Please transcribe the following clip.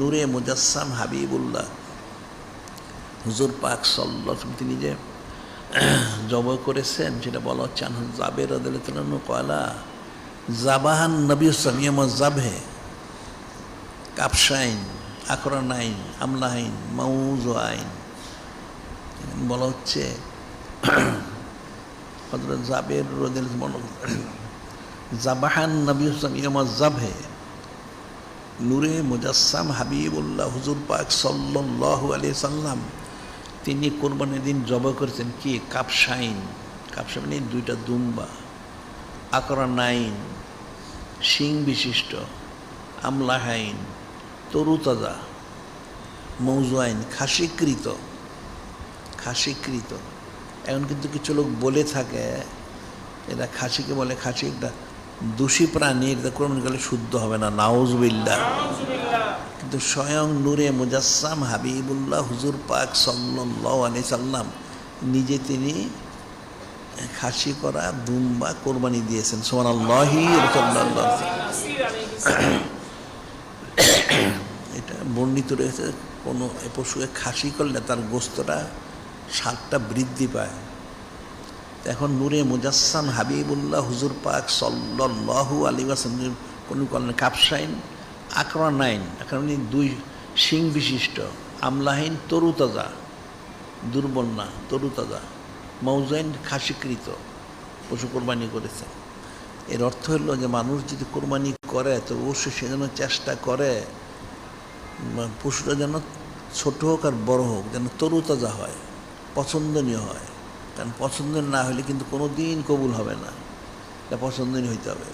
নূরে মুজাসসাম হাবিবুল্লাহ হুজুর পাক সাল্লাল্লাহু আলাইহি তিনি যে জবাই করেছেন সেটা বলা হচ্ছে জাবের রাদিয়াল্লাহু আনহু কয়লা জাবাহান নবী সামিয়াম জাবহে কাপশাইন আকরানাইন আমলাহাইন মাউজুআইন বলা হচ্ছে হযরত জাবের রাদিয়াল্লাহু আনহু জাবাহান নবী সামিয়াম জাবহে নূরে মুজাসসাম হাবিবুল্লাহ হুজুর পাক সাল্লাল্লাহু আলাইহি সাল্লাম তিনি কোরবানির দিন জবাই করেছেন কি কাপশাইন কাপশাইন মানে দুইটা দুম্বা আকরানাইন শিং বিশিষ্ট আমলাহাইন তরুতাজা মৌজুআইন খাসিকৃত এখন কিন্তু কিছু লোক বলে থাকে এরা খাসিকে বলে খাসি একটা দোষী প্রাণী এটা কোরবানি করলে শুদ্ধ হবে না নাউজুবিল্লাহ কিন্তু স্বয়ং নূরে মুজাসসাম হাবিবুল্লাহ হুজুর পাক সাল্লাল্লাহু আলাইহি সাল্লাম নিজে তিনি খাসি করা দুম্বা কোরবানি দিয়েছেন সুবহানাল্লাহি রাসূলুল্লাহ এটা বর্ণিত রয়েছে কোনো পশুকে খাসি করলে তার গোস্তটা স্বাদটা বৃদ্ধি পায়। এখন নূরে মুজাসসাম হাবিবুল্লাহ হুজুর পাক সাল্লাল্লাহু আলাইহি ওয়াসাল্লাম কোন করলেন কাপশাইন আকরানাইন আকরানি দুই শিং বিশিষ্ট আমলাহীন তরুতাজা দুর্বল না তরুতাজা মৌজাইন খাসিকৃত পশু কোরবানি করেছে। এর অর্থ হলো যে মানুষ যদি কোরবানি করে তো অবশ্যই সে যেন চেষ্টা করে পশুটা যেন ছোট হোক আর বড় হোক যেন তরুতাজা হয় পছন্দনীয় হয়, কারণ পছন্দনীয় না হলে কিন্তু কোনো দিন কবুল হবে না, এটা পছন্দনীয় হইতে হবে।